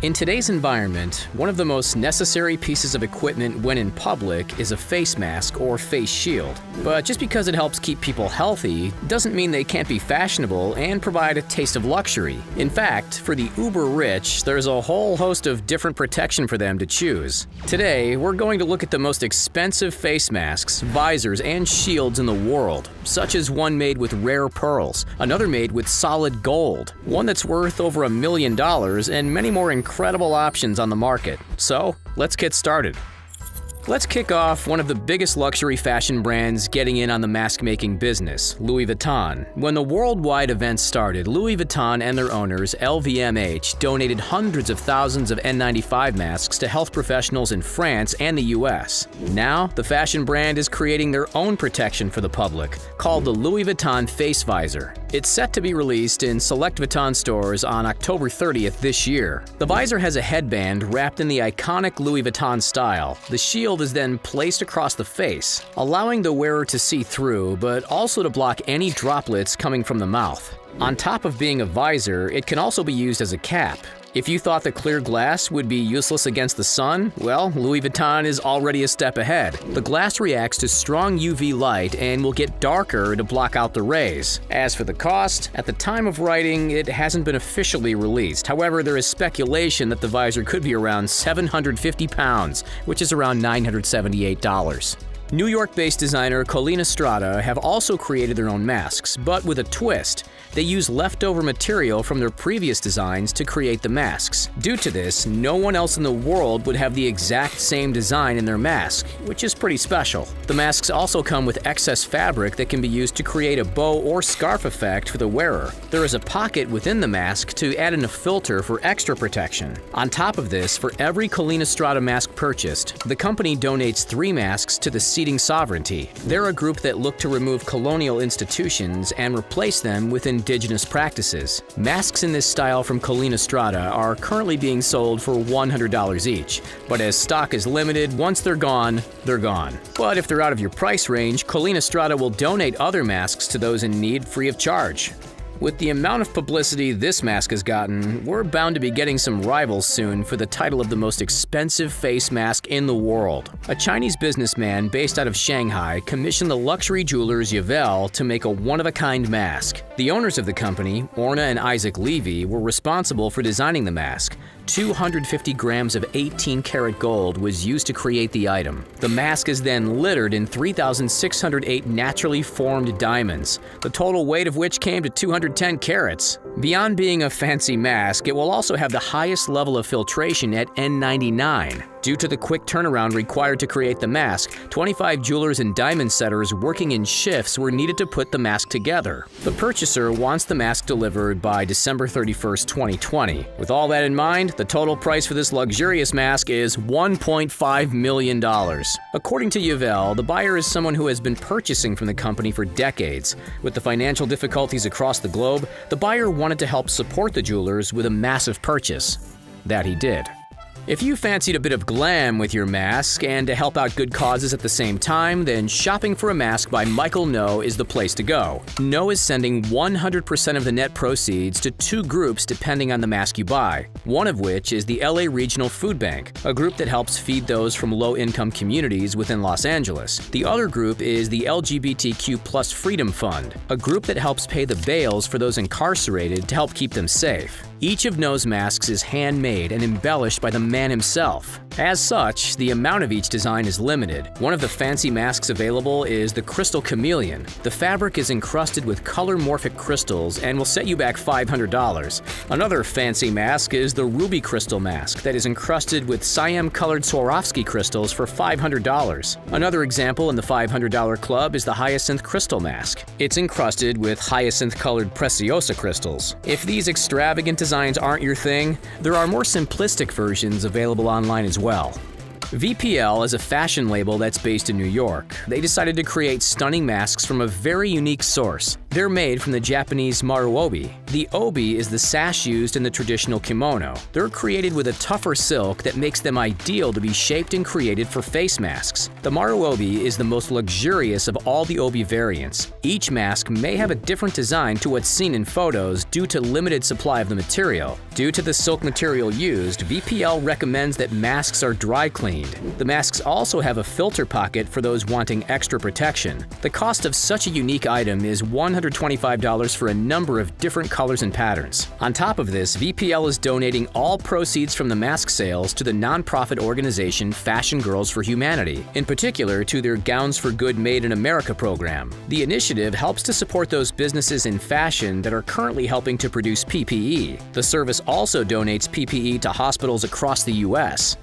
In today's environment, one of the most necessary pieces of equipment when in public is a face mask or face shield. But just because it helps keep people healthy doesn't mean they can't be fashionable and provide a taste of luxury. In fact, for the uber rich, there's a whole host of different protection for them to choose. Today, we're going to look at the most expensive face masks, visors, and shields in the world, such as one made with rare pearls, another made with solid gold, one that's worth over $1 million, and many more incredible options on the market. So, let's get started. Let's kick off one of the biggest luxury fashion brands getting in on the mask-making business, Louis Vuitton. When the worldwide event started, Louis Vuitton and their owners, LVMH, donated hundreds of thousands of N95 masks to health professionals in France and the US. Now, the fashion brand is creating their own protection for the public, called the Louis Vuitton Face Visor. It's set to be released in select Vuitton stores on October 30th this year. The visor has a headband wrapped in the iconic Louis Vuitton style. The shield is then placed across the face, allowing the wearer to see through, but also to block any droplets coming from the mouth. On top of being a visor, it can also be used as a cap. If you thought the clear glass would be useless against the sun, well, Louis Vuitton is already a step ahead. The glass reacts to strong UV light and will get darker to block out the rays. As for the cost, at the time of writing, it hasn't been officially released. However, there is speculation that the visor could be around 750 pounds, which is around $978. New York-based designer Colleen Estrada have also created their own masks, but with a twist. They use leftover material from their previous designs to create the masks. Due to this, no one else in the world would have the exact same design in their mask, which is pretty special. The masks also come with excess fabric that can be used to create a bow or scarf effect for the wearer. There is a pocket within the mask to add in a filter for extra protection. On top of this, for every Colleen Estrada mask purchased, the company donates 3 masks to the Seating Sovereignty. They're a group that look to remove colonial institutions and replace them with indigenous practices. Masks in this style from Colleen Estrada are currently being sold for $100 each, but as stock is limited, once they're gone, they're gone. But if they're out of your price range, Colleen Estrada will donate other masks to those in need free of charge. With the amount of publicity this mask has gotten, we're bound to be getting some rivals soon for the title of the most expensive face mask in the world. A Chinese businessman based out of Shanghai commissioned the luxury jewelers Yvel to make a one-of-a-kind mask. The owners of the company, Orna and Isaac Levy, were responsible for designing the mask. 250 grams of 18-karat gold was used to create the item. The mask is then littered in 3,608 naturally formed diamonds, the total weight of which came to 210 carats. Beyond being a fancy mask, it will also have the highest level of filtration at N99. Due to the quick turnaround required to create the mask, 25 jewelers and diamond setters working in shifts were needed to put the mask together. The purchaser wants the mask delivered by December 31st, 2020. With all that in mind, the total price for this luxurious mask is $1.5 million. According to Yvel, the buyer is someone who has been purchasing from the company for decades. With the financial difficulties across the globe, the buyer wanted to help support the jewelers with a massive purchase. That he did. If you fancied a bit of glam with your mask and to help out good causes at the same time, then shopping for a mask by Michael No is the place to go. No is sending 100% of the net proceeds to 2 groups depending on the mask you buy, one of which is the LA Regional Food Bank, a group that helps feed those from low-income communities within Los Angeles. The other group is the LGBTQ+ Freedom Fund, a group that helps pay the bails for those incarcerated to help keep them safe. Each of No's masks is handmade and embellished by the man himself. As such, the amount of each design is limited. One of the fancy masks available is the Crystal Chameleon. The fabric is encrusted with color-morphic crystals and will set you back $500. Another fancy mask is the Ruby Crystal Mask that is encrusted with cyan-colored Swarovski crystals for $500. Another example in the $500 club is the Hyacinth Crystal Mask. It's encrusted with hyacinth-colored Preciosa crystals. If these extravagant designs aren't your thing, there are more simplistic versions available online as well. VPL is a fashion label that's based in New York. They decided to create stunning masks from a very unique source. They're made from the Japanese maruobi. The obi is the sash used in the traditional kimono. They're created with a tougher silk that makes them ideal to be shaped and created for face masks. The maruobi is the most luxurious of all the obi variants. Each mask may have a different design to what's seen in photos due to limited supply of the material. Due to the silk material used, VPL recommends that masks are dry cleaned. The masks also have a filter pocket for those wanting extra protection. The cost of such a unique item is $125 for a number of different colors and patterns. On top of this, VPL is donating all proceeds from the mask sales to the nonprofit organization Fashion Girls for Humanity, in particular to their Gowns for Good Made in America program. The initiative helps to support those businesses in fashion that are currently helping to produce PPE. The service also donates PPE to hospitals across the U.S.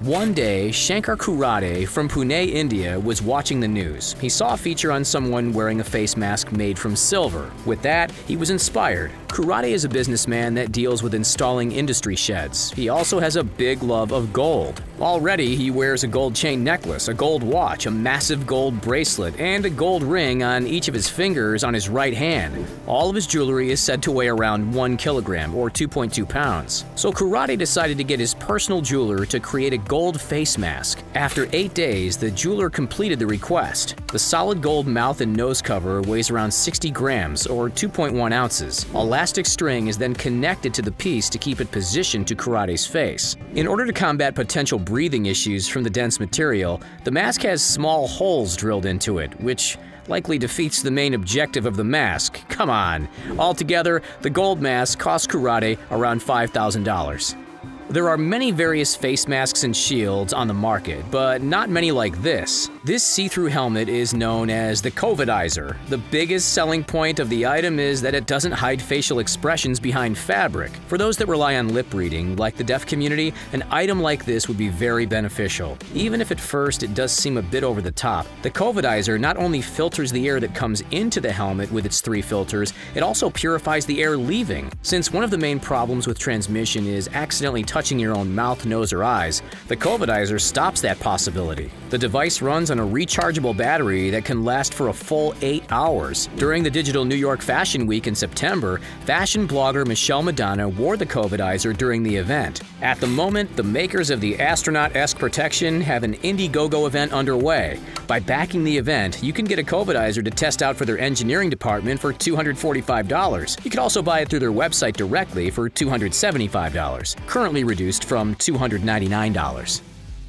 One day, Shankar Kurade from Pune, India was watching the news. He saw a feature on someone wearing a face mask made from silver. With that, he was inspired. Kurade is a businessman that deals with installing industry sheds. He also has a big love of gold. Already, he wears a gold chain necklace, a gold watch, a massive gold bracelet, and a gold ring on each of his fingers on his right hand. All of his jewelry is said to weigh around 1 kilogram or 2.2 pounds. So Kurade decided to get his personal jeweler to create a gold face mask. After 8 days, the jeweler completed the request. The solid gold mouth and nose cover weighs around 60 grams or 2.1 ounces. Elastic string is then connected to the piece to keep it positioned to Kurade's face. In order to combat potential breathing issues from the dense material, the mask has small holes drilled into it, which likely defeats the main objective of the mask. Come on. Altogether, the gold mask cost Kurade around $5,000. There are many various face masks and shields on the market, but not many like this. This see-through helmet is known as the COVIDizer. The biggest selling point of the item is that it doesn't hide facial expressions behind fabric. For those that rely on lip reading, like the deaf community, an item like this would be very beneficial. Even if at first it does seem a bit over the top, the COVIDizer not only filters the air that comes into the helmet with its 3 filters, it also purifies the air leaving. Since one of the main problems with transmission is accidentally touching your own mouth, nose, or eyes, the COVIDizer stops that possibility. The device runs on a rechargeable battery that can last for a full 8 hours. During the Digital New York Fashion Week in September, fashion blogger Michelle Madonna wore the COVIDizer during the event. At the moment, the makers of the astronaut-esque protection have an Indiegogo event underway. By backing the event, you can get a COVIDizer to test out for their engineering department for $245. You can also buy it through their website directly for $275, currently reduced from $299.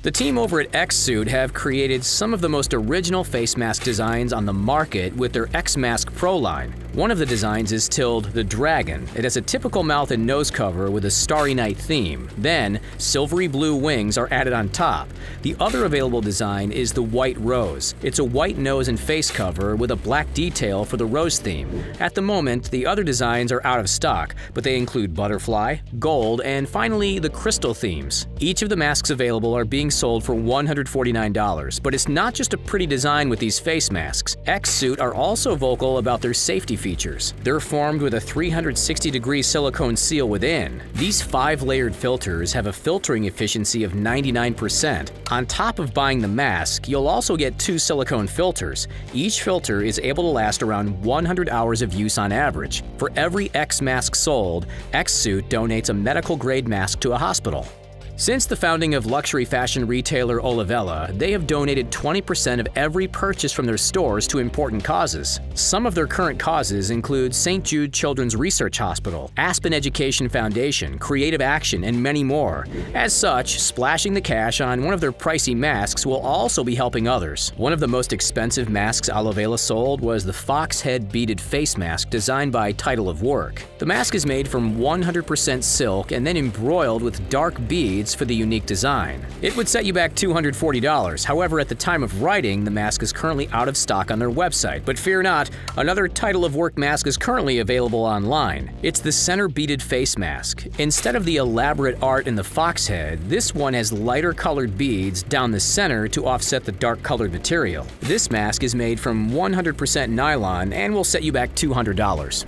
The team over at X-Suit have created some of the most original face mask designs on the market with their X-Mask Pro line. One of the designs is titled the Dragon. It has a typical mouth and nose cover with a Starry Night theme. Then, silvery blue wings are added on top. The other available design is the White Rose. It's a white nose and face cover with a black detail for the rose theme. At the moment, the other designs are out of stock, but they include butterfly, gold, and finally the crystal themes. Each of the masks available are being sold for $149, but it's not just a pretty design with these face masks. X-Suit are also vocal about their safety features. They're formed with a 360-degree silicone seal within. These 5-layered filters have a filtering efficiency of 99%. On top of buying the mask, you'll also get 2 silicone filters. Each filter is able to last around 100 hours of use on average. For every X mask sold, X-Suit donates a medical-grade mask to a hospital. Since the founding of luxury fashion retailer Olivella, they have donated 20% of every purchase from their stores to important causes. Some of their current causes include St. Jude Children's Research Hospital, Aspen Education Foundation, Creative Action, and many more. As such, splashing the cash on one of their pricey masks will also be helping others. One of the most expensive masks Olivella sold was the fox head beaded face mask designed by Title of Work. The mask is made from 100% silk and then embroiled with dark beads for the unique design. It would set you back $240. However, at the time of writing, the mask is currently out of stock on their website. But fear not, another Title of Work mask is currently available online. It's the center beaded face mask. Instead of the elaborate art in the fox head, this one has lighter colored beads down the center to offset the dark colored material. This mask is made from 100% nylon and will set you back $200.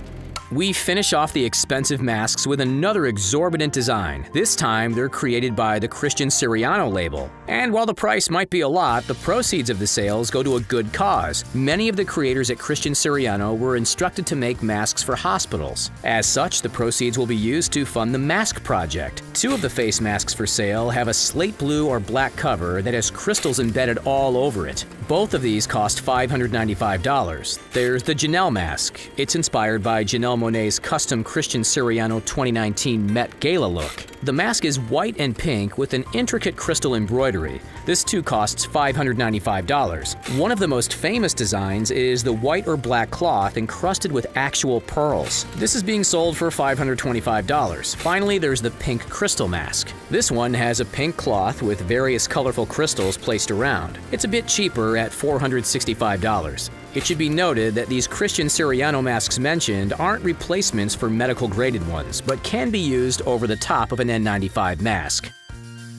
We finish off the expensive masks with another exorbitant design. This time, they're created by the Christian Siriano label. And while the price might be a lot, the proceeds of the sales go to a good cause. Many of the creators at Christian Siriano were instructed to make masks for hospitals. As such, the proceeds will be used to fund the Mask Project. 2 of the face masks for sale have a slate blue or black cover that has crystals embedded all over it. Both of these cost $595. There's the Janelle mask. It's inspired by Janelle Monáe's custom Christian Siriano 2019 Met Gala look. The mask is white and pink with an intricate crystal embroidery. This too costs $595. One of the most famous designs is the white or black cloth encrusted with actual pearls. This is being sold for $525. Finally, there's the pink crystal mask. This one has a pink cloth with various colorful crystals placed around. It's a bit cheaper at $465. It should be noted that these Christian Siriano masks mentioned aren't replacements for medical-graded ones, but can be used over the top of an N95 mask.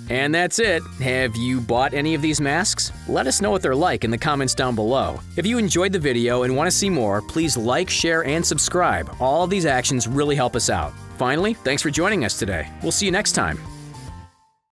And that's it. Have you bought any of these masks? Let us know what they're like in the comments down below. If you enjoyed the video and want to see more, please like, share, and subscribe. All of these actions really help us out. Finally, thanks for joining us today. We'll see you next time.